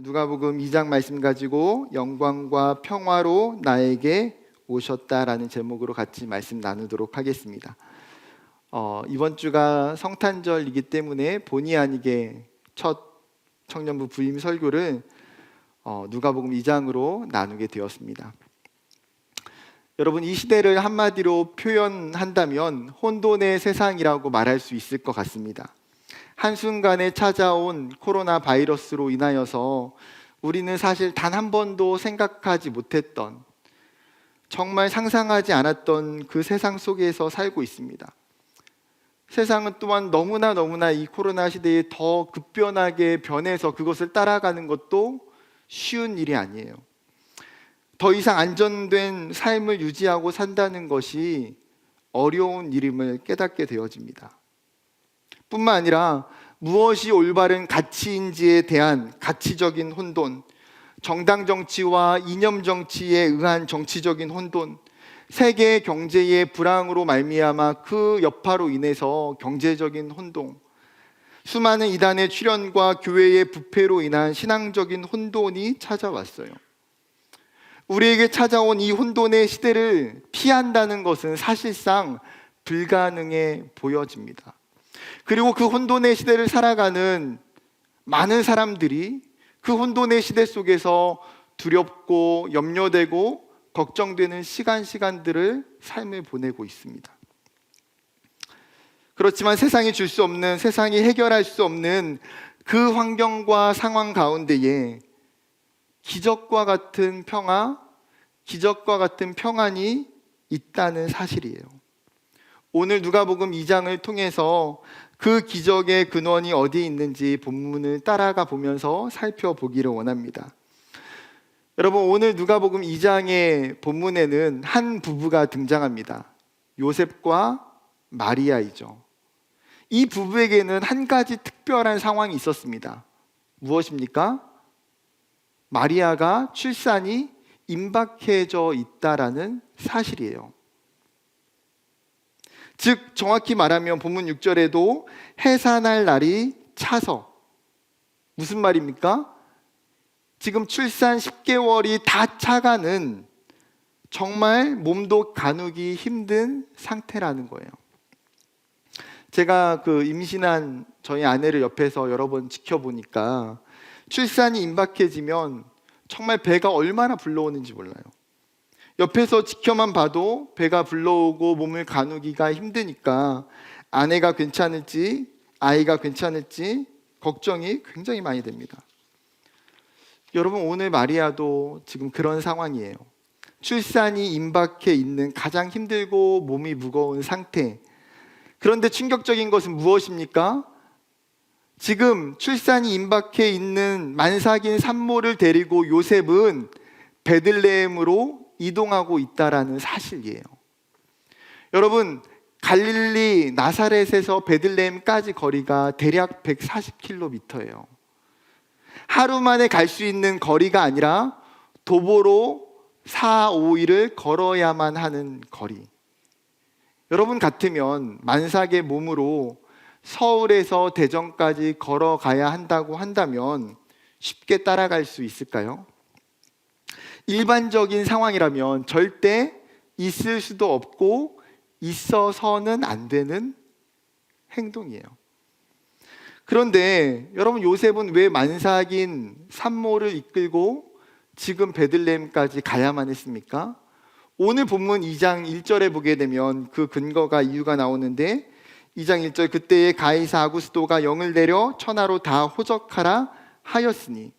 누가복음 2장 말씀 가지고 영광과 평화로 나에게 오셨다라는 제목으로 같이 말씀 나누도록 하겠습니다. 이번 주가 성탄절이기 때문에 본의 아니게 첫 청년부 부임 설교를 누가복음 2장으로 나누게 되었습니다. 여러분, 이 시대를 한마디로 표현한다면 혼돈의 세상이라고 말할 수 있을 것 같습니다. 한순간에 찾아온 코로나 바이러스로 인하여서 우리는 사실 단 한 번도 생각하지 못했던, 정말 상상하지 않았던 그 세상 속에서 살고 있습니다. 세상은 또한 너무나 이 코로나 시대에 더 급변하게 변해서 그것을 따라가는 것도 쉬운 일이 아니에요. 더 이상 안전된 삶을 유지하고 산다는 것이 어려운 일임을 깨닫게 되어집니다. 뿐만 아니라 무엇이 올바른 가치인지에 대한 가치적인 혼돈, 정당 정치와 이념 정치에 의한 정치적인 혼돈, 세계 경제의 불황으로 말미암아 그 여파로 인해서 경제적인 혼동, 수많은 이단의 출현과 교회의 부패로 인한 신앙적인 혼돈이 찾아왔어요. 우리에게 찾아온 이 혼돈의 시대를 피한다는 것은 사실상 불가능해 보여집니다. 그리고 그 혼돈의 시대를 살아가는 많은 사람들이 그 혼돈의 시대 속에서 두렵고 염려되고 걱정되는 시간들을 삶을 보내고 있습니다. 그렇지만 세상이 줄 수 없는, 세상이 해결할 수 없는 그 환경과 상황 가운데에 기적과 같은 평화, 기적과 같은 평안이 있다는 사실이에요. 오늘 누가복음 2장을 통해서 그 기적의 근원이 어디에 있는지 본문을 따라가 보면서 살펴보기를 원합니다. 여러분, 오늘 누가복음 2장의 본문에는 한 부부가 등장합니다. 요셉과 마리아이죠. 이 부부에게는 한 가지 특별한 상황이 있었습니다. 무엇입니까? 마리아가 출산이 임박해져 있다라는 사실이에요. 즉, 정확히 말하면 본문 6절에도 해산할 날이 차서, 무슨 말입니까? 지금 출산 10개월이 다 차가는, 정말 몸도 가누기 힘든 상태라는 거예요. 제가 임신한 저희 아내를 옆에서 여러 번 지켜보니까 출산이 임박해지면 정말 배가 얼마나 불러오는지 몰라요. 옆에서 지켜만 봐도 배가 불러오고 몸을 가누기가 힘드니까 아내가 괜찮을지, 아이가 괜찮을지 걱정이 굉장히 많이 됩니다. 여러분, 오늘 마리아도 지금 그런 상황이에요. 출산이 임박해 있는 가장 힘들고 몸이 무거운 상태. 그런데 충격적인 것은 무엇입니까? 지금 출산이 임박해 있는 만삭인 산모를 데리고 요셉은 베들레헴으로 이동하고 있다라는 사실이에요. 여러분, 갈릴리 나사렛에서 베들레헴까지 거리가 대략 140km예요. 하루 만에 갈 수 있는 거리가 아니라 도보로 4, 5일을 걸어야만 하는 거리. 여러분 같으면 만삭의 몸으로 서울에서 대전까지 걸어가야 한다고 한다면 쉽게 따라갈 수 있을까요? 일반적인 상황이라면 절대 있을 수도 없고 있어서는 안 되는 행동이에요. 그런데 여러분, 요셉은 왜 만삭인 산모를 이끌고 지금 베들레헴까지 가야만 했습니까? 오늘 본문 2장 1절에 보게 되면 그 근거가, 이유가 나오는데 2장 1절, 그때에 가이사 아구스도가 영을 내려 천하로 다 호적하라 하였으니,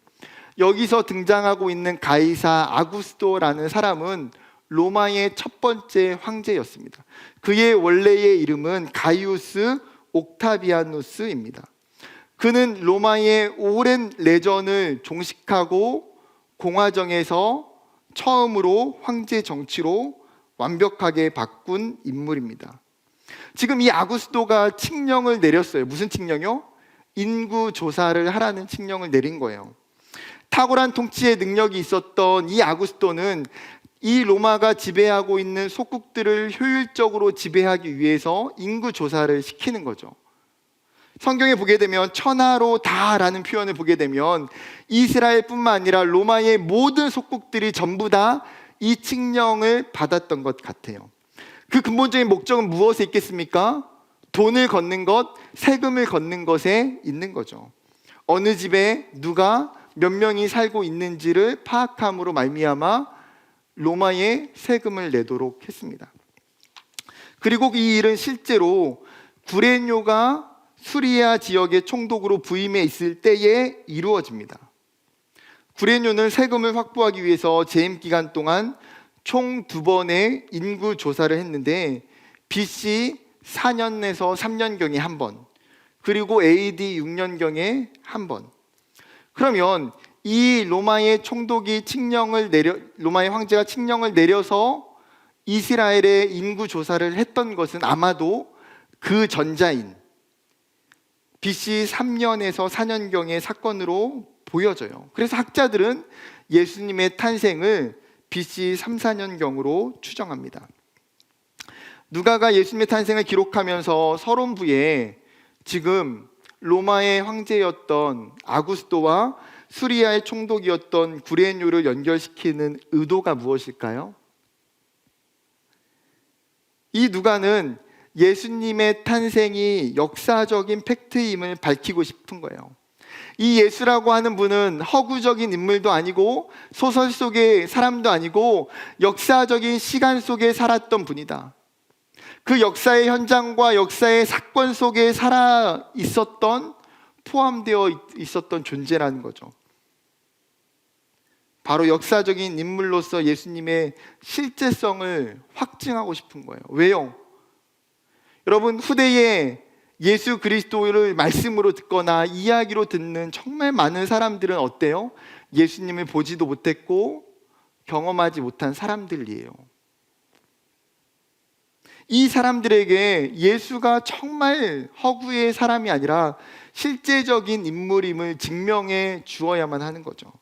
여기서 등장하고 있는 가이사 아구스도라는 사람은 로마의 첫 번째 황제였습니다. 그의 원래의 이름은 가이우스 옥타비아누스입니다. 그는 로마의 오랜 내전을 종식하고 공화정에서 처음으로 황제 정치로 완벽하게 바꾼 인물입니다. 지금 이 아구스도가 칙령을 내렸어요. 무슨 칙령이요? 인구 조사를 하라는 칙령을 내린 거예요. 탁월한 통치의 능력이 있었던 이 아구스도는 이 로마가 지배하고 있는 속국들을 효율적으로 지배하기 위해서 인구 조사를 시키는 거죠. 성경에 보게 되면 천하로 다라는 표현을 보게 되면 이스라엘뿐만 아니라 로마의 모든 속국들이 전부 다 이 칙령을 받았던 것 같아요. 그 근본적인 목적은 무엇에 있겠습니까? 돈을 걷는 것, 세금을 걷는 것에 있는 거죠. 어느 집에 누가 몇 명이 살고 있는지를 파악함으로 말미암아 로마에 세금을 내도록 했습니다. 그리고 이 일은 실제로 구레뇨가 수리아 지역의 총독으로 부임해 있을 때에 이루어집니다. 구레뇨는 세금을 확보하기 위해서 재임 기간 동안 총 2번의 인구 조사를 했는데 BC 4년에서 3년경에 한 번, 그리고 AD 6년경에 한 번. 그러면 이 로마의 총독이 로마의 황제가 칙령을 내려서 이스라엘의 인구 조사를 했던 것은 아마도 그 전자인 BC 3년에서 4년경의 사건으로 보여져요. 그래서 학자들은 예수님의 탄생을 BC 3, 4년경으로 추정합니다. 누가가 예수님의 탄생을 기록하면서 서론부에 지금 로마의 황제였던 아구스토와 수리아의 총독이었던 구레뇨를 연결시키는 의도가 무엇일까요? 이 누가는 예수님의 탄생이 역사적인 팩트임을 밝히고 싶은 거예요. 이 예수라고 하는 분은 허구적인 인물도 아니고 소설 속의 사람도 아니고 역사적인 시간 속에 살았던 분이다. 그 역사의 현장과 역사의 사건 속에 살아 있었던, 포함되어 있었던 존재라는 거죠. 바로 역사적인 인물로서 예수님의 실제성을 확증하고 싶은 거예요. 왜요? 여러분, 후대에 예수 그리스도를 말씀으로 듣거나 이야기로 듣는 정말 많은 사람들은 어때요? 예수님을 보지도 못했고 경험하지 못한 사람들이에요. 이 사람들에게 예수가 정말 허구의 사람이 아니라 실제적인 인물임을 증명해 주어야만 하는 거죠.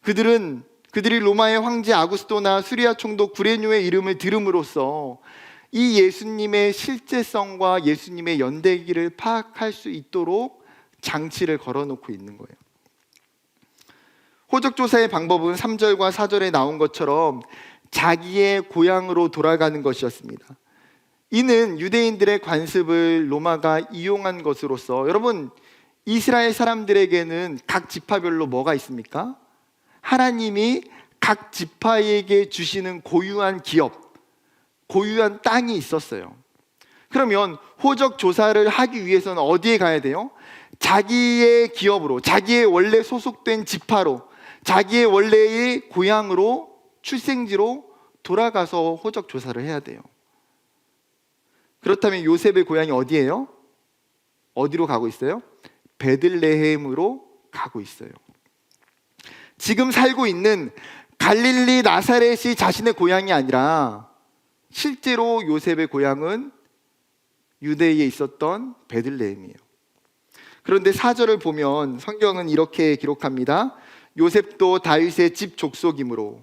그들이 로마의 황제 아구스토나 수리아 총독 구레뇨의 이름을 들음으로써 이 예수님의 실제성과 예수님의 연대기를 파악할 수 있도록 장치를 걸어놓고 있는 거예요. 호적조사의 방법은 3절과 4절에 나온 것처럼 자기의 고향으로 돌아가는 것이었습니다. 이는 유대인들의 관습을 로마가 이용한 것으로서, 여러분, 이스라엘 사람들에게는 각 지파별로 뭐가 있습니까? 하나님이 각 지파에게 주시는 고유한 기업, 고유한 땅이 있었어요. 그러면 호적 조사를 하기 위해서는 어디에 가야 돼요? 자기의 기업으로, 자기의 원래 소속된 지파로, 자기의 원래의 고향으로, 출생지로 돌아가서 호적 조사를 해야 돼요. 그렇다면 요셉의 고향이 어디예요? 어디로 가고 있어요? 베들레헴으로 가고 있어요. 지금 살고 있는 갈릴리 나사렛이 자신의 고향이 아니라 실제로 요셉의 고향은 유대에 있었던 베들레헴이에요. 그런데 4절을 보면 성경은 이렇게 기록합니다. 요셉도 다윗의 집 족속이므로.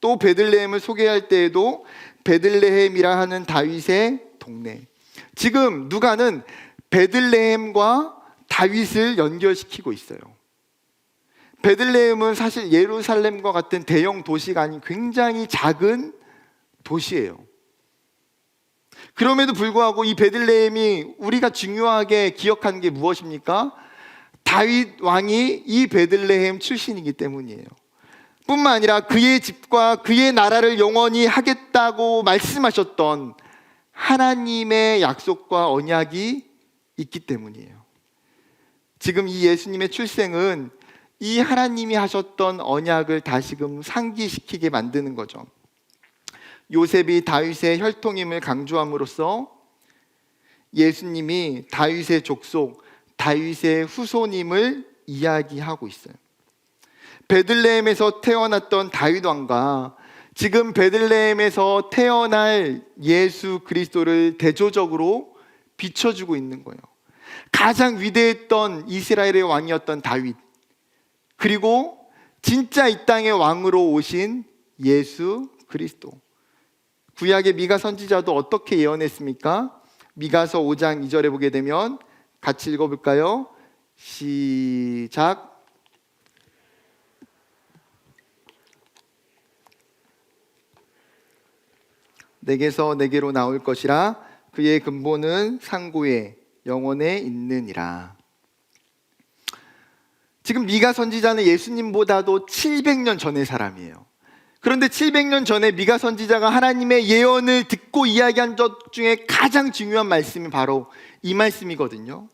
또 베들레헴을 소개할 때에도 베들레헴이라 하는 다윗의 동네. 지금 누가는 베들레헴과 다윗을 연결시키고 있어요. 베들레헴은 사실 예루살렘과 같은 대형 도시가 아닌 굉장히 작은 도시예요. 그럼에도 불구하고 이 베들레헴이 우리가 중요하게 기억하는 게 무엇입니까? 다윗 왕이 이 베들레헴 출신이기 때문이에요. 뿐만 아니라 그의 집과 그의 나라를 영원히 하겠다고 말씀하셨던 하나님의 약속과 언약이 있기 때문이에요. 지금 이 예수님의 출생은 이 하나님이 하셨던 언약을 다시금 상기시키게 만드는 거죠. 요셉이 다윗의 혈통임을 강조함으로써 예수님이 다윗의 족속, 다윗의 후손임을 이야기하고 있어요. 베들레헴에서 태어났던 다윗 왕과 지금 베들레헴에서 태어날 예수 그리스도를 대조적으로 비춰주고 있는 거예요. 가장 위대했던 이스라엘의 왕이었던 다윗, 그리고 진짜 이 땅의 왕으로 오신 예수 그리스도. 구약의 미가 선지자도 어떻게 예언했습니까? 미가서 5장 2절에 보게 되면 같이 읽어볼까요? 시작. 내게서 내게로 나올 것이라 그의 근본은 상고에 영원에 있느니라. 지금 미가 선지자는 예수님보다도 700년 전의 사람이에요. 그런데 700년 전에 미가 선지자가 하나님의 예언을 듣고 이야기한 것 중에 가장 중요한 말씀이 바로 이 말씀이거든요.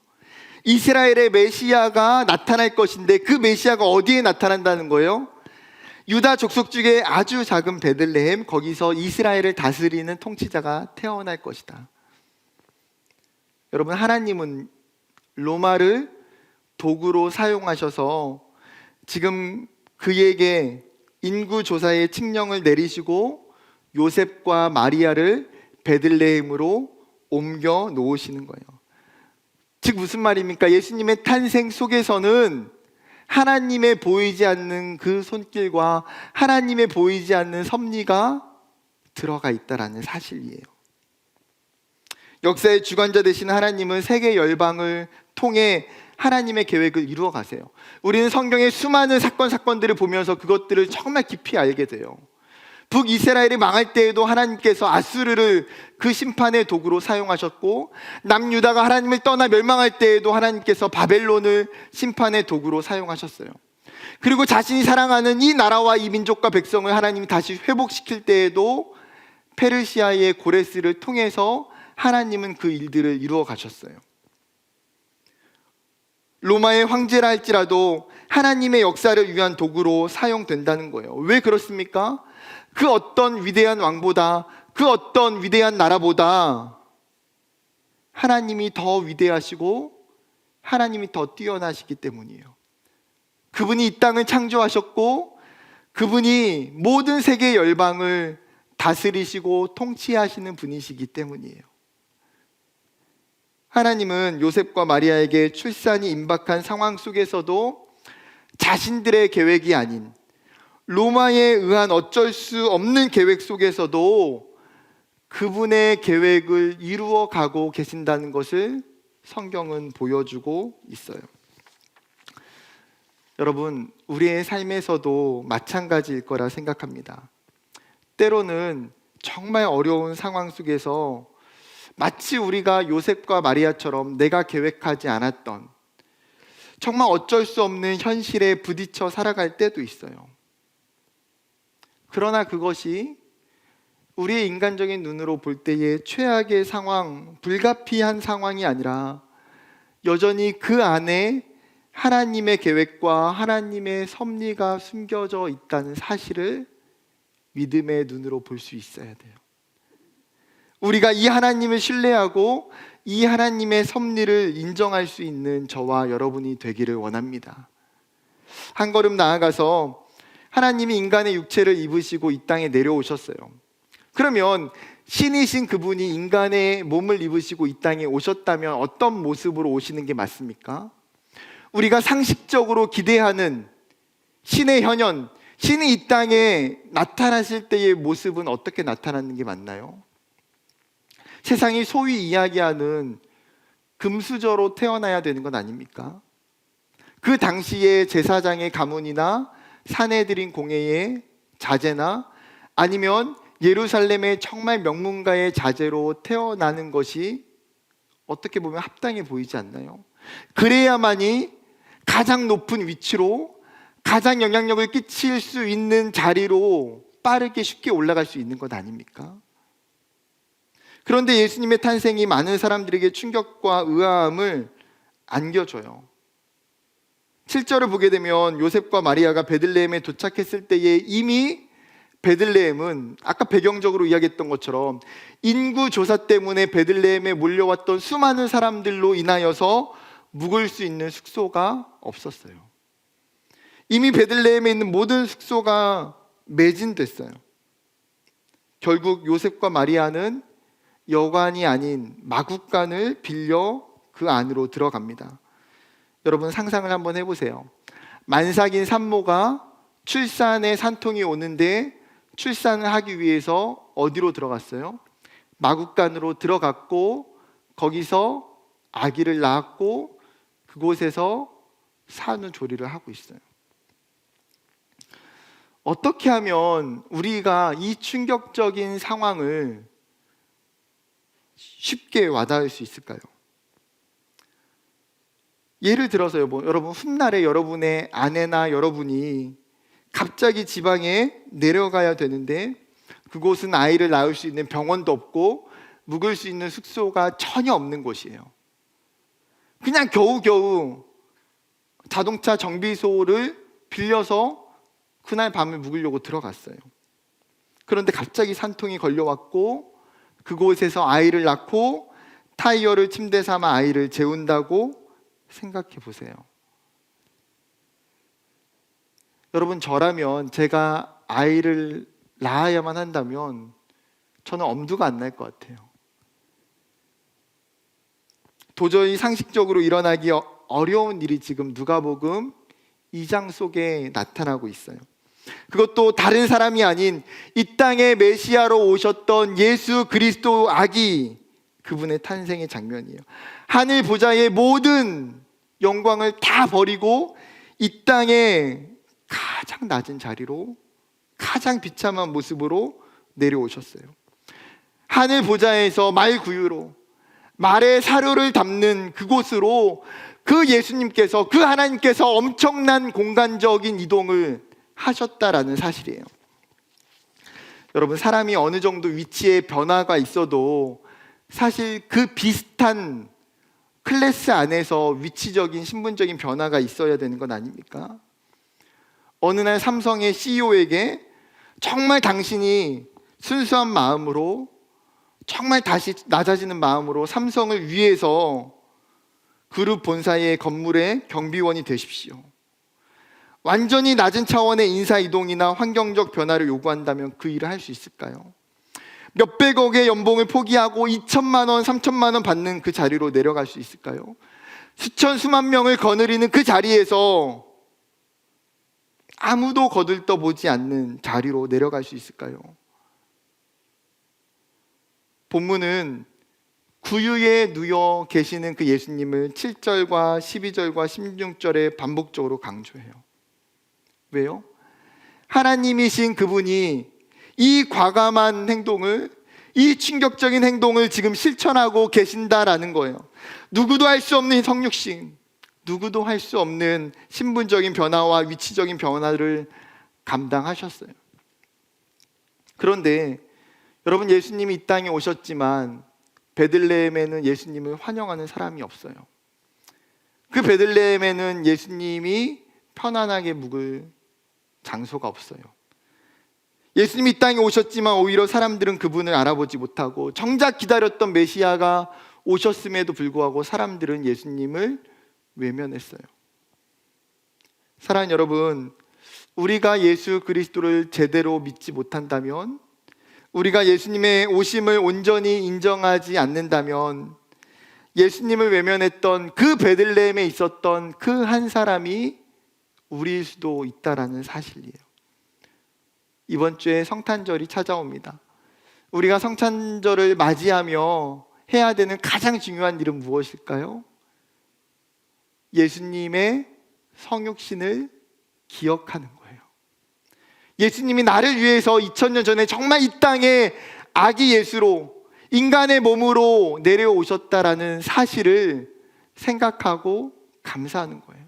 이스라엘의 메시아가 나타날 것인데 그 메시아가 어디에 나타난다는 거예요? 유다 족속 중에 아주 작은 베들레헴, 거기서 이스라엘을 다스리는 통치자가 태어날 것이다. 여러분, 하나님은 로마를 도구로 사용하셔서 지금 그에게 인구조사의 칙령을 내리시고 요셉과 마리아를 베들레헴으로 옮겨 놓으시는 거예요. 즉 무슨 말입니까? 예수님의 탄생 속에서는 하나님의 보이지 않는 그 손길과 하나님의 보이지 않는 섭리가 들어가 있다라는 사실이에요. 역사의 주관자 되신 하나님은 세계 열방을 통해 하나님의 계획을 이루어 가세요. 우리는 성경의 수많은 사건들을 보면서 그것들을 정말 깊이 알게 돼요. 북이스라엘이 망할 때에도 하나님께서 아수르를 그 심판의 도구로 사용하셨고, 남유다가 하나님을 떠나 멸망할 때에도 하나님께서 바벨론을 심판의 도구로 사용하셨어요. 그리고 자신이 사랑하는 이 나라와 이 민족과 백성을 하나님이 다시 회복시킬 때에도 페르시아의 고레스를 통해서 하나님은 그 일들을 이루어 가셨어요. 로마의 황제라 할지라도 하나님의 역사를 위한 도구로 사용된다는 거예요. 왜 그렇습니까? 그 어떤 위대한 왕보다, 그 어떤 위대한 나라보다 하나님이 더 위대하시고 하나님이 더 뛰어나시기 때문이에요. 그분이 이 땅을 창조하셨고 그분이 모든 세계 열방을 다스리시고 통치하시는 분이시기 때문이에요. 하나님은 요셉과 마리아에게 출산이 임박한 상황 속에서도 자신들의 계획이 아닌 로마에 의한 어쩔 수 없는 계획 속에서도 그분의 계획을 이루어 가고 계신다는 것을 성경은 보여주고 있어요. 여러분, 우리의 삶에서도 마찬가지일 거라 생각합니다. 때로는 정말 어려운 상황 속에서 마치 우리가 요셉과 마리아처럼 내가 계획하지 않았던 정말 어쩔 수 없는 현실에 부딪혀 살아갈 때도 있어요. 그러나 그것이 우리의 인간적인 눈으로 볼 때의 최악의 상황, 불가피한 상황이 아니라 여전히 그 안에 하나님의 계획과 하나님의 섭리가 숨겨져 있다는 사실을 믿음의 눈으로 볼 수 있어야 돼요. 우리가 이 하나님을 신뢰하고 이 하나님의 섭리를 인정할 수 있는 저와 여러분이 되기를 원합니다. 한 걸음 나아가서 하나님이 인간의 육체를 입으시고 이 땅에 내려오셨어요. 그러면 신이신 그분이 인간의 몸을 입으시고 이 땅에 오셨다면 어떤 모습으로 오시는 게 맞습니까? 우리가 상식적으로 기대하는 신의 현현, 신이 이 땅에 나타나실 때의 모습은 어떻게 나타나는 게 맞나요? 세상이 소위 이야기하는 금수저로 태어나야 되는 건 아닙니까? 그 당시에 제사장의 가문이나 사내들인 공예의 자제나 아니면 예루살렘의 정말 명문가의 자제로 태어나는 것이 어떻게 보면 합당해 보이지 않나요? 그래야만이 가장 높은 위치로 가장 영향력을 끼칠 수 있는 자리로 빠르게 쉽게 올라갈 수 있는 것 아닙니까? 그런데 예수님의 탄생이 많은 사람들에게 충격과 의아함을 안겨줘요. 7절을 보게 되면 요셉과 마리아가 베들레헴에 도착했을 때에 이미 베들레헴은 아까 배경적으로 이야기했던 것처럼 인구조사 때문에 베들레헴에 몰려왔던 수많은 사람들로 인하여서 묵을 수 있는 숙소가 없었어요. 이미 베들레헴에 있는 모든 숙소가 매진됐어요. 결국 요셉과 마리아는 여관이 아닌 마구간을 빌려 그 안으로 들어갑니다. 여러분 상상을 한번 해보세요. 만삭인 산모가 출산에 산통이 오는데 출산을 하기 위해서 어디로 들어갔어요? 마구간으로 들어갔고 거기서 아기를 낳았고 그곳에서 산후조리를 하고 있어요. 어떻게 하면 우리가 이 충격적인 상황을 쉽게 와닿을 수 있을까요? 예를 들어서요, 여러분 훗날에 여러분의 아내나 여러분이 갑자기 지방에 내려가야 되는데 그곳은 아이를 낳을 수 있는 병원도 없고 묵을 수 있는 숙소가 전혀 없는 곳이에요. 그냥 겨우겨우 자동차 정비소를 빌려서 그날 밤을 묵으려고 들어갔어요. 그런데 갑자기 산통이 걸려왔고 그곳에서 아이를 낳고 타이어를 침대 삼아 아이를 재운다고 생각해 보세요. 여러분, 저라면 제가 아이를 낳아야만 한다면 저는 엄두가 안 날 것 같아요. 도저히 상식적으로 일어나기 어려운 일이 지금 누가복음 2장 속에 나타나고 있어요. 그것도 다른 사람이 아닌 이 땅에 메시아로 오셨던 예수 그리스도 아기, 그분의 탄생의 장면이에요. 하늘 보좌의 모든 영광을 다 버리고 이 땅에 가장 낮은 자리로 가장 비참한 모습으로 내려오셨어요. 하늘 보좌에서 말 구유로 말의 사료를 담는 그곳으로 그 예수님께서, 그 하나님께서 엄청난 공간적인 이동을 하셨다라는 사실이에요. 여러분, 사람이 어느 정도 위치에 변화가 있어도 사실 그 비슷한 클래스 안에서 위치적인 신분적인 변화가 있어야 되는 건 아닙니까? 어느 날 삼성의 CEO에게 정말 당신이 순수한 마음으로, 정말 다시 낮아지는 마음으로 삼성을 위해서 그룹 본사의 건물의 경비원이 되십시오, 완전히 낮은 차원의 인사이동이나 환경적 변화를 요구한다면 그 일을 할 수 있을까요? 몇백억의 연봉을 포기하고 2천만 원, 3천만 원 받는 그 자리로 내려갈 수 있을까요? 수천, 수만 명을 거느리는 그 자리에서 아무도 거들떠보지 않는 자리로 내려갈 수 있을까요? 본문은 구유에 누워 계시는 그 예수님을 7절과 12절과 16절에 반복적으로 강조해요. 왜요? 하나님이신 그분이 이 과감한 행동을, 이 충격적인 행동을 지금 실천하고 계신다라는 거예요. 누구도 할 수 없는 성육신, 누구도 할 수 없는 신분적인 변화와 위치적인 변화를 감당하셨어요. 그런데 여러분, 예수님이 이 땅에 오셨지만 베들레헴에는 예수님을 환영하는 사람이 없어요. 그 베들레헴에는 예수님이 편안하게 묵을 장소가 없어요. 예수님이 이 땅에 오셨지만 오히려 사람들은 그분을 알아보지 못하고 정작 기다렸던 메시아가 오셨음에도 불구하고 사람들은 예수님을 외면했어요. 사랑하는 여러분, 우리가 예수 그리스도를 제대로 믿지 못한다면, 우리가 예수님의 오심을 온전히 인정하지 않는다면 예수님을 외면했던 그 베들레헴에 있었던 그 한 사람이 우리일 수도 있다라는 사실이에요. 이번 주에 성탄절이 찾아옵니다. 우리가 성탄절을 맞이하며 해야 되는 가장 중요한 일은 무엇일까요? 예수님의 성육신을 기억하는 거예요. 예수님이 나를 위해서 2000년 전에 정말 이 땅에 아기 예수로, 인간의 몸으로 내려오셨다라는 사실을 생각하고 감사하는 거예요.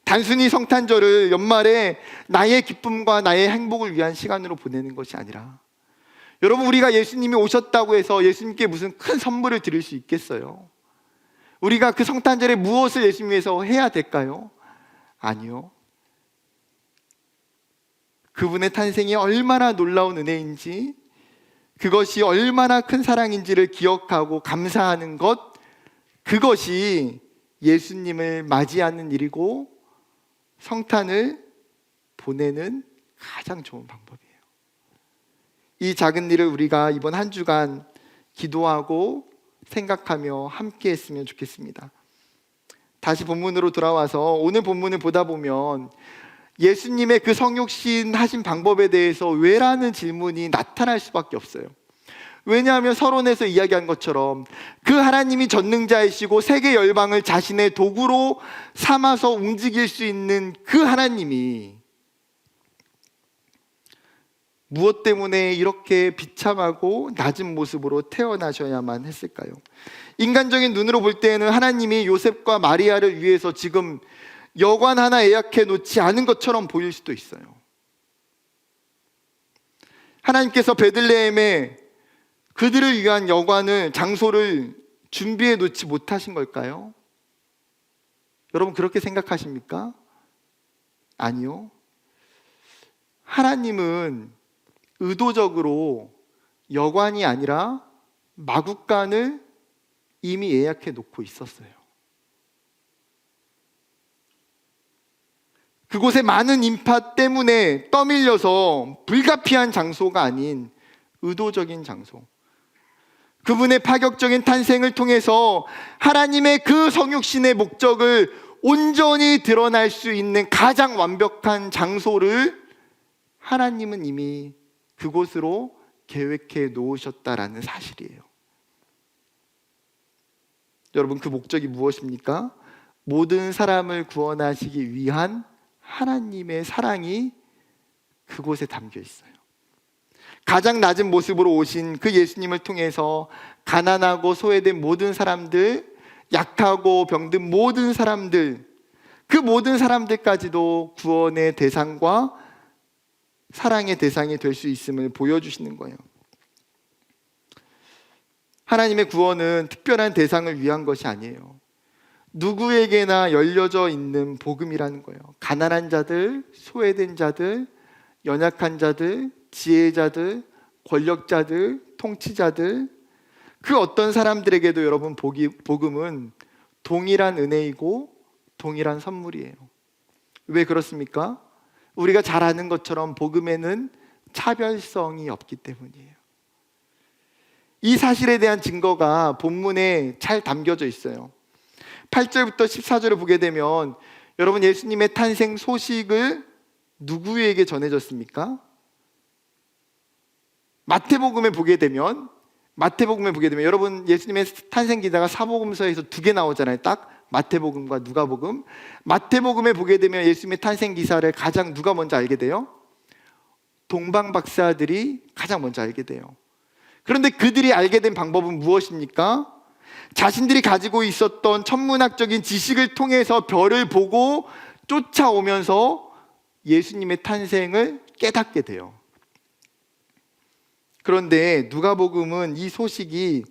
단순히 성탄절을 연말에 나의 기쁨과 나의 행복을 위한 시간으로 보내는 것이 아니라, 여러분, 우리가 예수님이 오셨다고 해서 예수님께 무슨 큰 선물을 드릴 수 있겠어요? 우리가 그 성탄절에 무엇을 예수님 위해서 해야 될까요? 아니요. 그분의 탄생이 얼마나 놀라운 은혜인지, 그것이 얼마나 큰 사랑인지를 기억하고 감사하는 것, 그것이 예수님을 맞이하는 일이고 성탄을 보내는 가장 좋은 방법이에요. 이 작은 일을 우리가 이번 한 주간 기도하고 생각하며 함께 했으면 좋겠습니다. 다시 본문으로 돌아와서 오늘 본문을 보다 보면 예수님의 그 성육신 하신 방법에 대해서 왜라는 질문이 나타날 수밖에 없어요. 왜냐하면 서론에서 이야기한 것처럼 그 하나님이 전능자이시고 세계 열방을 자신의 도구로 삼아서 움직일 수 있는 그 하나님이 무엇 때문에 이렇게 비참하고 낮은 모습으로 태어나셔야만 했을까요? 인간적인 눈으로 볼 때에는 하나님이 요셉과 마리아를 위해서 지금 여관 하나 예약해 놓지 않은 것처럼 보일 수도 있어요. 하나님께서 베들레헴에 그들을 위한 여관을, 장소를 준비해 놓지 못하신 걸까요? 여러분 그렇게 생각하십니까? 아니요. 하나님은 의도적으로 여관이 아니라 마구간을 이미 예약해 놓고 있었어요. 그곳에 많은 인파 때문에 떠밀려서 불가피한 장소가 아닌 의도적인 장소, 그분의 파격적인 탄생을 통해서 하나님의 그 성육신의 목적을 온전히 드러날 수 있는 가장 완벽한 장소를 하나님은 이미 그곳으로 계획해 놓으셨다라는 사실이에요. 여러분 그 목적이 무엇입니까? 모든 사람을 구원하시기 위한 하나님의 사랑이 그곳에 담겨 있어요. 가장 낮은 모습으로 오신 그 예수님을 통해서 가난하고 소외된 모든 사람들, 약하고 병든 모든 사람들, 그 모든 사람들까지도 구원의 대상과 사랑의 대상이 될 수 있음을 보여주시는 거예요. 하나님의 구원은 특별한 대상을 위한 것이 아니에요. 누구에게나 열려져 있는 복음이라는 거예요. 가난한 자들, 소외된 자들, 연약한 자들, 지혜자들, 권력자들, 통치자들, 그 어떤 사람들에게도 여러분 복음은 동일한 은혜이고 동일한 선물이에요. 왜 그렇습니까? 우리가 잘 아는 것처럼 복음에는 차별성이 없기 때문이에요. 이 사실에 대한 증거가 본문에 잘 담겨져 있어요. 8절부터 14절을 보게 되면 여러분 예수님의 탄생 소식을 누구에게 전해졌습니까? 마태복음에 보게 되면 여러분 예수님의 탄생 기사가 사복음서에서 2개 나오잖아요. 딱 마태복음과 누가복음. 마태복음에 보게 되면 예수님의 탄생 기사를 가장 누가 먼저 알게 돼요? 동방 박사들이 가장 먼저 알게 돼요. 그런데 그들이 알게 된 방법은 무엇입니까? 자신들이 가지고 있었던 천문학적인 지식을 통해서 별을 보고 쫓아오면서 예수님의 탄생을 깨닫게 돼요. 그런데 누가복음은 이 소식이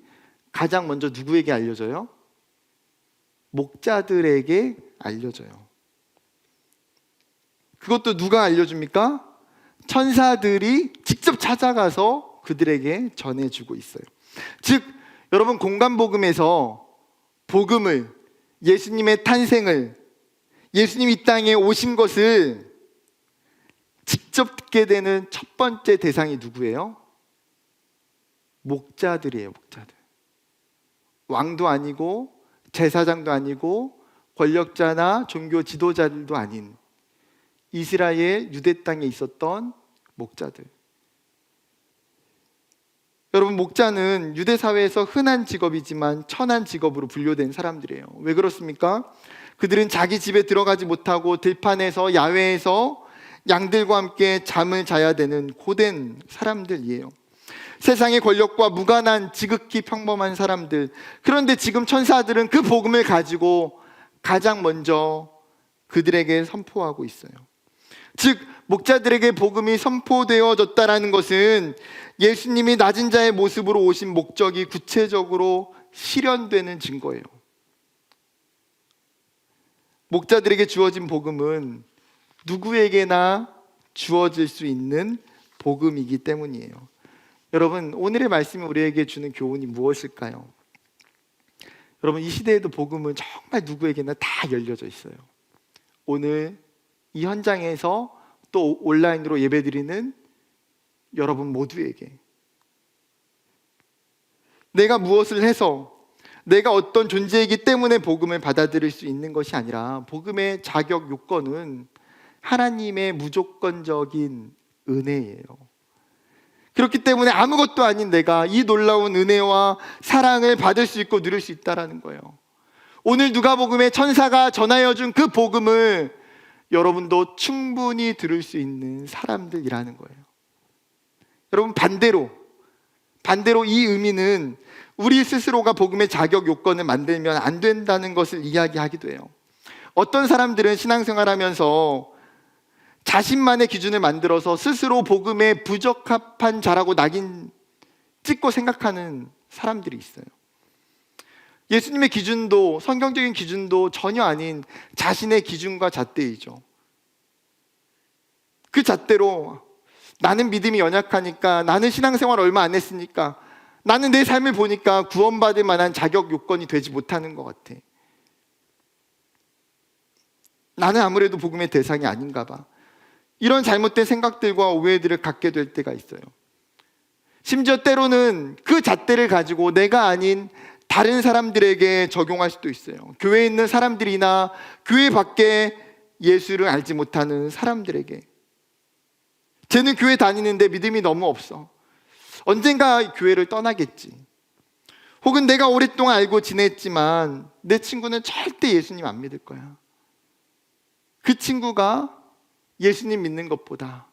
가장 먼저 누구에게 알려져요? 목자들에게 알려져요. 그것도 누가 알려줍니까? 천사들이 직접 찾아가서 그들에게 전해주고 있어요. 즉 여러분 공간복음에서 복음을, 예수님의 탄생을, 예수님이 이 땅에 오신 것을 직접 듣게 되는 첫 번째 대상이 누구예요? 목자들이에요. 목자들. 왕도 아니고 제사장도 아니고 권력자나 종교 지도자들도 아닌 이스라엘 유대 땅에 있었던 목자들. 여러분 목자는 유대 사회에서 흔한 직업이지만 천한 직업으로 분류된 사람들이에요. 왜 그렇습니까? 그들은 자기 집에 들어가지 못하고 들판에서 야외에서 양들과 함께 잠을 자야 되는 고된 사람들이에요. 세상의 권력과 무관한 지극히 평범한 사람들. 그런데 지금 천사들은 그 복음을 가지고 가장 먼저 그들에게 선포하고 있어요. 즉 목자들에게 복음이 선포되어졌다는 것은 예수님이 낮은 자의 모습으로 오신 목적이 구체적으로 실현되는 증거예요. 목자들에게 주어진 복음은 누구에게나 주어질 수 있는 복음이기 때문이에요. 여러분 오늘의 말씀이 우리에게 주는 교훈이 무엇일까요? 여러분 이 시대에도 복음은 정말 누구에게나 다 열려져 있어요. 오늘 이 현장에서 또 온라인으로 예배드리는 여러분 모두에게 내가 무엇을 해서 내가 어떤 존재이기 때문에 복음을 받아들일 수 있는 것이 아니라 복음의 자격 요건은 하나님의 무조건적인 은혜예요. 그렇기 때문에 아무것도 아닌 내가 이 놀라운 은혜와 사랑을 받을 수 있고 누릴 수 있다라는 거예요. 오늘 누가복음의 천사가 전하여 준 그 복음을 여러분도 충분히 들을 수 있는 사람들이라는 거예요. 여러분, 반대로 이 의미는 우리 스스로가 복음의 자격 요건을 만들면 안 된다는 것을 이야기하기도 해요. 어떤 사람들은 신앙생활하면서 자신만의 기준을 만들어서 스스로 복음에 부적합한 자라고 낙인 찍고 생각하는 사람들이 있어요. 예수님의 기준도, 성경적인 기준도 전혀 아닌 자신의 기준과 잣대이죠. 그 잣대로 나는 믿음이 연약하니까, 나는 신앙생활 얼마 안 했으니까, 나는 내 삶을 보니까 구원받을 만한 자격 요건이 되지 못하는 것 같아. 나는 아무래도 복음의 대상이 아닌가 봐. 이런 잘못된 생각들과 오해들을 갖게 될 때가 있어요. 심지어 때로는 그 잣대를 가지고 내가 아닌 다른 사람들에게 적용할 수도 있어요. 교회에 있는 사람들이나 교회 밖에 예수를 알지 못하는 사람들에게, 쟤는 교회 다니는데 믿음이 너무 없어, 언젠가 교회를 떠나겠지. 혹은 내가 오랫동안 알고 지냈지만 내 친구는 절대 예수님 안 믿을 거야. 그 친구가 예수님 믿는 것보다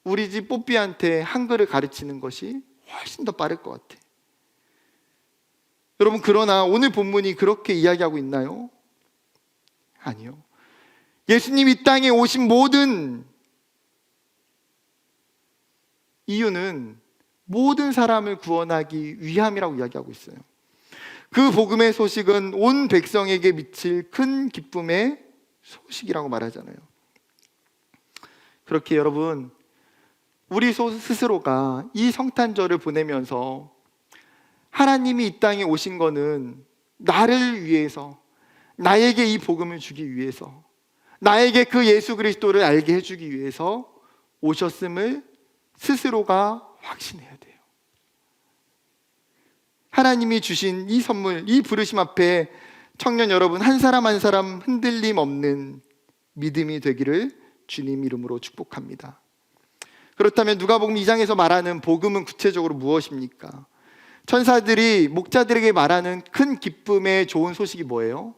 우리 집 뽀삐한테 한글을 가르치는 것이 훨씬 더 빠를 것 같아. 여러분, 그러나 오늘 본문이 그렇게 이야기하고 있나요? 아니요. 예수님 이 땅에 오신 모든 이유는 모든 사람을 구원하기 위함이라고 이야기하고 있어요. 그 복음의 소식은 온 백성에게 미칠 큰 기쁨의 소식이라고 말하잖아요. 그렇게 여러분, 우리 스스로가 이 성탄절을 보내면서 하나님이 이 땅에 오신 거는 나를 위해서, 나에게 이 복음을 주기 위해서, 나에게 그 예수 그리스도를 알게 해주기 위해서 오셨음을 스스로가 확신해야 돼요. 하나님이 주신 이 선물, 이 부르심 앞에 청년 여러분 한 사람 한 사람 흔들림 없는 믿음이 되기를 주님 이름으로 축복합니다. 그렇다면 누가복음 2장에서 말하는 복음은 구체적으로 무엇입니까? 천사들이 목자들에게 말하는 큰 기쁨의 좋은 소식이 뭐예요?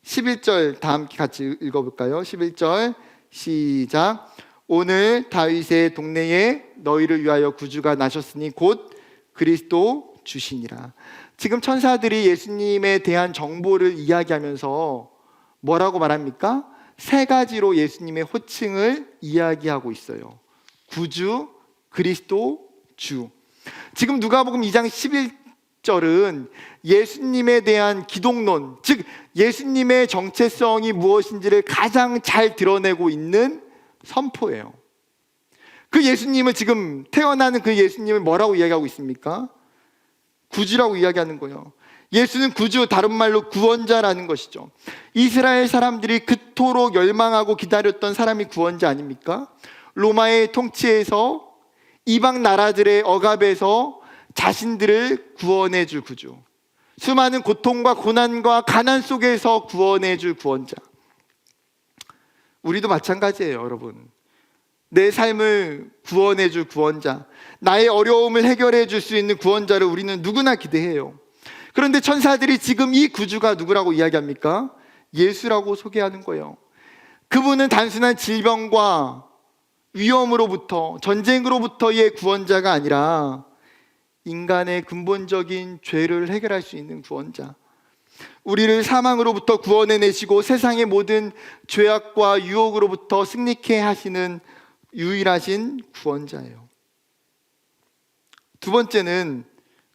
11절 다 함께 같이 읽어볼까요? 11절 시작. 오늘 다윗의 동네에 너희를 위하여 구주가 나셨으니 곧 그리스도 주시니라. 지금 천사들이 예수님에 대한 정보를 이야기하면서 뭐라고 말합니까? 세 가지로 예수님의 호칭을 이야기하고 있어요. 구주, 그리스도, 주. 지금 누가복음 2장 11절은 예수님에 대한 기독론, 즉 예수님의 정체성이 무엇인지를 가장 잘 드러내고 있는 선포예요. 그 예수님을, 지금 태어나는 그 예수님을 뭐라고 이야기하고 있습니까? 구주라고 이야기하는 거예요. 예수는 구주, 다른 말로 구원자라는 것이죠. 이스라엘 사람들이 그토록 열망하고 기다렸던 사람이 구원자 아닙니까? 로마의 통치에서, 이방 나라들의 억압에서 자신들을 구원해 줄 구주, 수많은 고통과 고난과 가난 속에서 구원해 줄 구원자. 우리도 마찬가지예요, 여러분. 내 삶을 구원해 줄 구원자, 나의 어려움을 해결해 줄 수 있는 구원자를 우리는 누구나 기대해요. 그런데 천사들이 지금 이 구주가 누구라고 이야기합니까? 예수라고 소개하는 거예요. 그분은 단순한 질병과 위험으로부터, 전쟁으로부터의 구원자가 아니라 인간의 근본적인 죄를 해결할 수 있는 구원자, 우리를 사망으로부터 구원해내시고 세상의 모든 죄악과 유혹으로부터 승리케 하시는 유일하신 구원자예요. 두 번째는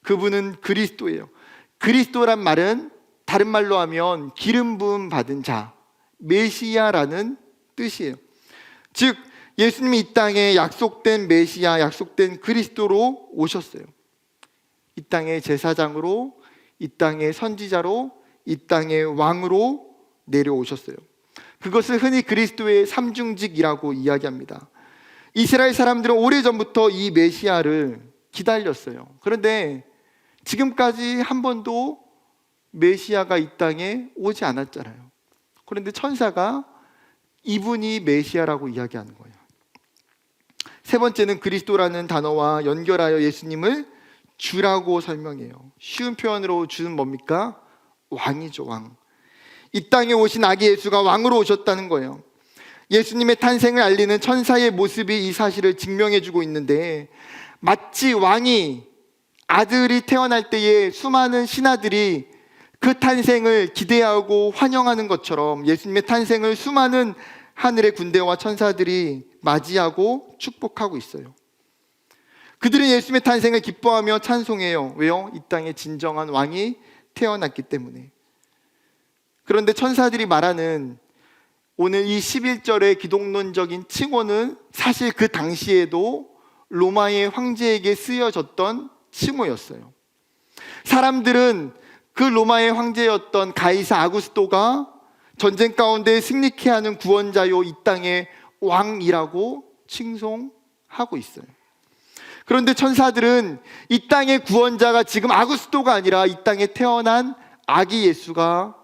그분은 그리스도예요. 그리스도란 말은 다른 말로 하면 기름 부음 받은 자, 메시아라는 뜻이에요. 즉 예수님이 이 땅에 약속된 메시아, 약속된 그리스도로 오셨어요. 이 땅의 제사장으로, 이 땅의 선지자로, 이 땅의 왕으로 내려오셨어요. 그것을 흔히 그리스도의 삼중직이라고 이야기합니다. 이스라엘 사람들은 오래전부터 이 메시아를 기다렸어요. 그런데 지금까지 한 번도 메시아가 이 땅에 오지 않았잖아요. 그런데 천사가 이분이 메시아라고 이야기하는 거예요. 세 번째는 그리스도라는 단어와 연결하여 예수님을 주라고 설명해요. 쉬운 표현으로 주는 뭡니까? 왕이죠, 왕. 이 땅에 오신 아기 예수가 왕으로 오셨다는 거예요. 예수님의 탄생을 알리는 천사의 모습이 이 사실을 증명해주고 있는데, 마치 왕이 아들이 태어날 때에 수많은 신하들이 그 탄생을 기대하고 환영하는 것처럼 예수님의 탄생을 수많은 하늘의 군대와 천사들이 맞이하고 축복하고 있어요. 그들은 예수님의 탄생을 기뻐하며 찬송해요. 왜요? 이 땅에 진정한 왕이 태어났기 때문에. 그런데 천사들이 말하는 오늘 이 11절의 기독론적인 칭호는 사실 그 당시에도 로마의 황제에게 쓰여졌던 칭호였어요. 사람들은 그 로마의 황제였던 가이사 아구스토가 전쟁 가운데 승리케 하는 구원자요, 이 땅의 왕이라고 칭송하고 있어요. 그런데 천사들은 이 땅의 구원자가 지금 아구스토가 아니라 이 땅에 태어난 아기 예수가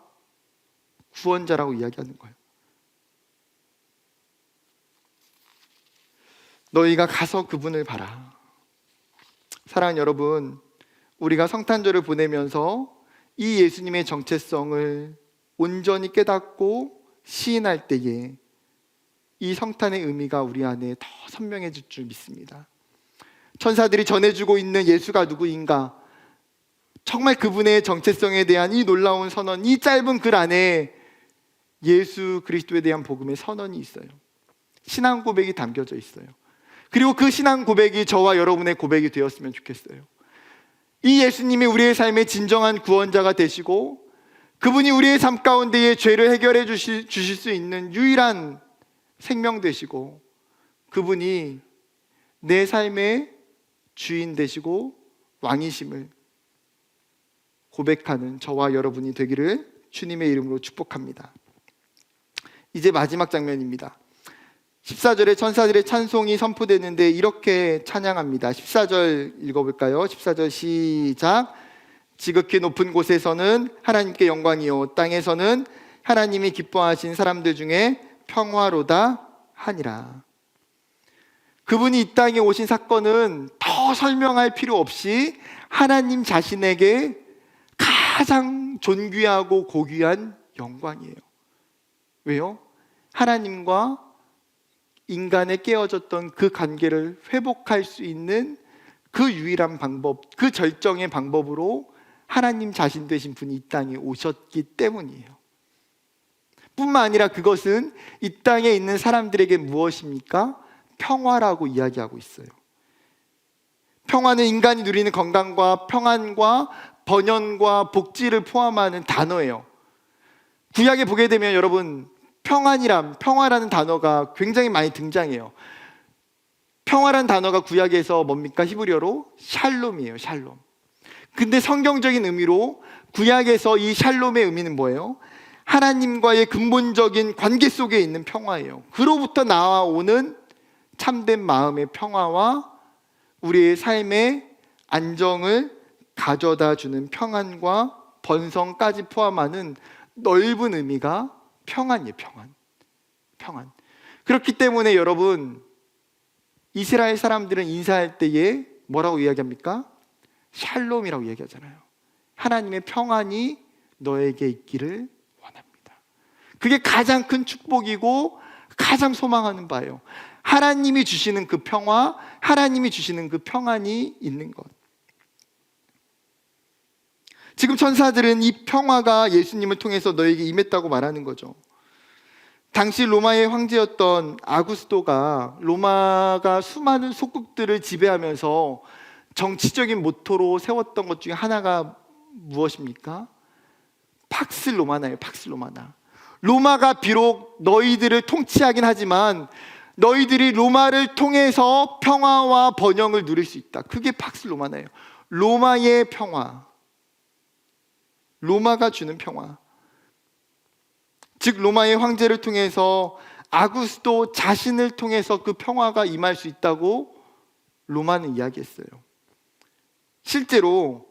구원자라고 이야기하는 거예요. 너희가 가서 그분을 봐라. 사랑하는 여러분, 우리가 성탄절을 보내면서 이 예수님의 정체성을 온전히 깨닫고 시인할 때에 이 성탄의 의미가 우리 안에 더 선명해질 줄 믿습니다. 천사들이 전해주고 있는 예수가 누구인가, 정말 그분의 정체성에 대한 이 놀라운 선언, 이 짧은 글 안에 예수 그리스도에 대한 복음의 선언이 있어요. 신앙 고백이 담겨져 있어요. 그리고 그 신앙 고백이 저와 여러분의 고백이 되었으면 좋겠어요. 이 예수님이 우리의 삶의 진정한 구원자가 되시고, 그분이 우리의 삶 가운데의 죄를 해결해 주실 수 있는 유일한 생명 되시고, 그분이 내 삶의 주인 되시고 왕이심을 고백하는 저와 여러분이 되기를 주님의 이름으로 축복합니다. 이제 마지막 장면입니다. 14절에 천사들의 찬송이 선포되는데 이렇게 찬양합니다. 14절 읽어볼까요? 14절 시작. 지극히 높은 곳에서는 하나님께 영광이요, 땅에서는 하나님이 기뻐하신 사람들 중에 평화로다 하니라. 그분이 이 땅에 오신 사건은 더 설명할 필요 없이 하나님 자신에게 가장 존귀하고 고귀한 영광이에요. 왜요? 하나님과 인간의 깨어졌던 그 관계를 회복할 수 있는 그 유일한 방법, 그 절정의 방법으로 하나님 자신 되신 분이 이 땅에 오셨기 때문이에요. 뿐만 아니라 그것은 이 땅에 있는 사람들에게 무엇입니까? 평화라고 이야기하고 있어요. 평화는 인간이 누리는 건강과 평안과 번영과 복지를 포함하는 단어예요. 구약에 보게 되면 여러분, 평화라는 단어가 굉장히 많이 등장해요. 평화라는 단어가 구약에서 뭡니까? 히브리어로 샬롬이에요. 샬롬. 근데 성경적인 의미로 구약에서 이 샬롬의 의미는 뭐예요? 하나님과의 근본적인 관계 속에 있는 평화예요. 그로부터 나와오는 참된 마음의 평화와 우리의 삶의 안정을 가져다 주는 평안과 번성까지 포함하는 넓은 의미가 평안이에요. 평안. 그렇기 때문에 여러분, 이스라엘 사람들은 인사할 때에 뭐라고 이야기합니까? 샬롬이라고 얘기하잖아요. 하나님의 평안이 너에게 있기를 원합니다. 그게 가장 큰 축복이고 가장 소망하는 바예요. 하나님이 주시는 그 평화, 하나님이 주시는 그 평안이 있는 것. 지금 천사들은 이 평화가 예수님을 통해서 너에게 임했다고 말하는 거죠. 당시 로마의 황제였던 아구스토가 로마가 수많은 속국들을 지배하면서 정치적인 모토로 세웠던 것 중에 하나가 무엇입니까? 팍스 로마나예요. 팍스 로마나. 로마가 비록 너희들을 통치하긴 하지만 너희들이 로마를 통해서 평화와 번영을 누릴 수 있다. 그게 팍스 로마나예요. 로마의 평화, 로마가 주는 평화. 즉 로마의 황제를 통해서 아구스토 자신을 통해서 그 평화가 임할 수 있다고 로마는 이야기했어요. 실제로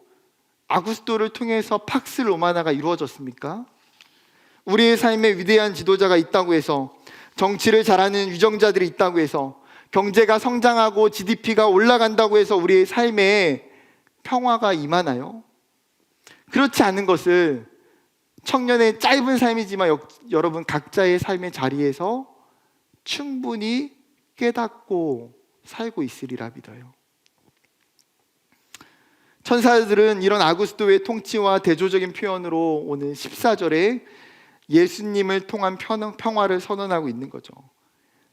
아구스토를 통해서 팍스 로마나가 이루어졌습니까? 우리의 삶에 위대한 지도자가 있다고 해서, 정치를 잘하는 위정자들이 있다고 해서, 경제가 성장하고 GDP가 올라간다고 해서 우리의 삶에 평화가 임하나요? 그렇지 않은 것을 청년의 짧은 삶이지만 여러분 각자의 삶의 자리에서 충분히 깨닫고 살고 있으리라 믿어요. 천사들은 이런 아구스도의 통치와 대조적인 표현으로 오늘 14절에 예수님을 통한 평화를 선언하고 있는 거죠.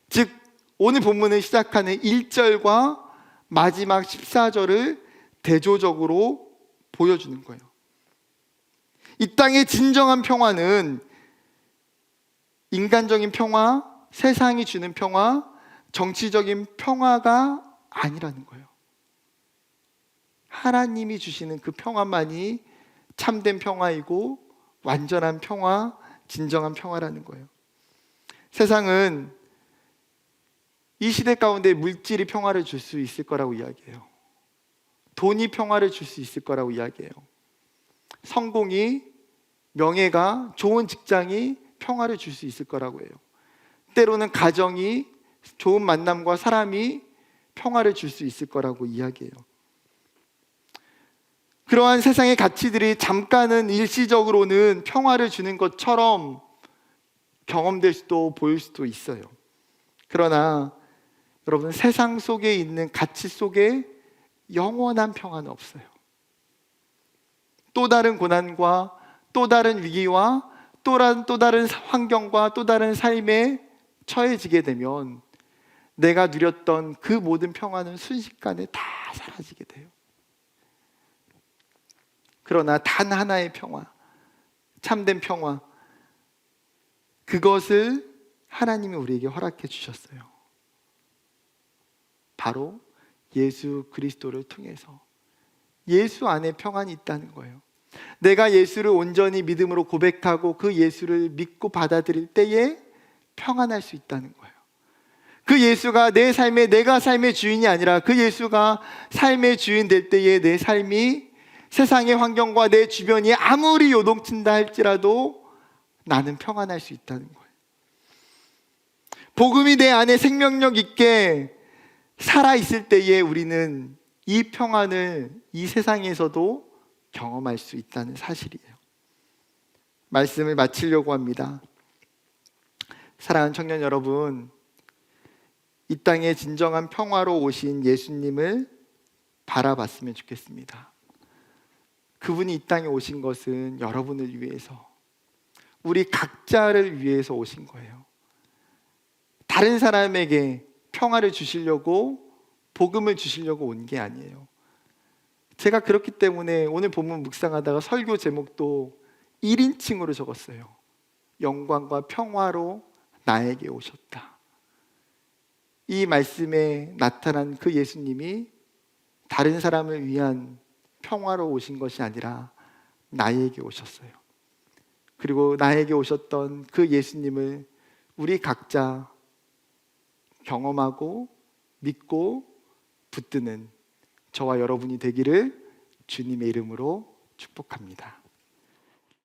즉 오늘 본문을 시작하는 1절과 마지막 14절을 대조적으로 보여주는 거예요. 이 땅의 진정한 평화는 인간적인 평화, 세상이 주는 평화, 정치적인 평화가 아니라는 거예요. 하나님이 주시는 그 평화만이 참된 평화이고 완전한 평화, 진정한 평화라는 거예요. 세상은 이 시대 가운데 물질이 평화를 줄 수 있을 거라고 이야기해요. 돈이 평화를 줄 수 있을 거라고 이야기해요. 성공이, 명예가, 좋은 직장이 평화를 줄 수 있을 거라고 해요. 때로는 가정이, 좋은 만남과 사람이 평화를 줄 수 있을 거라고 이야기해요. 그러한 세상의 가치들이 잠깐은 일시적으로는 평화를 주는 것처럼 경험될 수도 보일 수도 있어요. 그러나 여러분, 세상 속에 있는 가치 속에 영원한 평화는 없어요. 또 다른 고난과 또 다른 위기와 또 다른 환경과 또 다른 삶에 처해지게 되면 내가 누렸던 그 모든 평화는 순식간에 다 사라지게 돼요. 그러나 단 하나의 평화, 참된 평화, 그것을 하나님이 우리에게 허락해 주셨어요. 바로 예수 그리스도를 통해서 예수 안에 평안이 있다는 거예요. 내가 예수를 온전히 믿음으로 고백하고 그 예수를 믿고 받아들일 때에 평안할 수 있다는 거예요. 그 예수가 내가 삶의 주인이 아니라 그 예수가 삶의 주인 될 때에 내 삶이 세상의 환경과 내 주변이 아무리 요동친다 할지라도 나는 평안할 수 있다는 거예요. 복음이 내 안에 생명력 있게 살아있을 때에 우리는 이 평안을 이 세상에서도 경험할 수 있다는 사실이에요. 말씀을 마치려고 합니다. 사랑하는 청년 여러분, 이 땅에 진정한 평화로 오신 예수님을 바라봤으면 좋겠습니다. 그분이 이 땅에 오신 것은 여러분을 위해서, 우리 각자를 위해서 오신 거예요. 다른 사람에게 평화를 주시려고, 복음을 주시려고 온 게 아니에요. 제가 그렇기 때문에 오늘 본문 묵상하다가 설교 제목도 1인칭으로 적었어요. 영광과 평화로 나에게 오셨다. 이 말씀에 나타난 그 예수님이 다른 사람을 위한 평화로 오신 것이 아니라 나에게 오셨어요. 그리고 나에게 오셨던 그 예수님을 우리 각자 경험하고 믿고 붙드는 저와 여러분이 되기를 주님의 이름으로 축복합니다.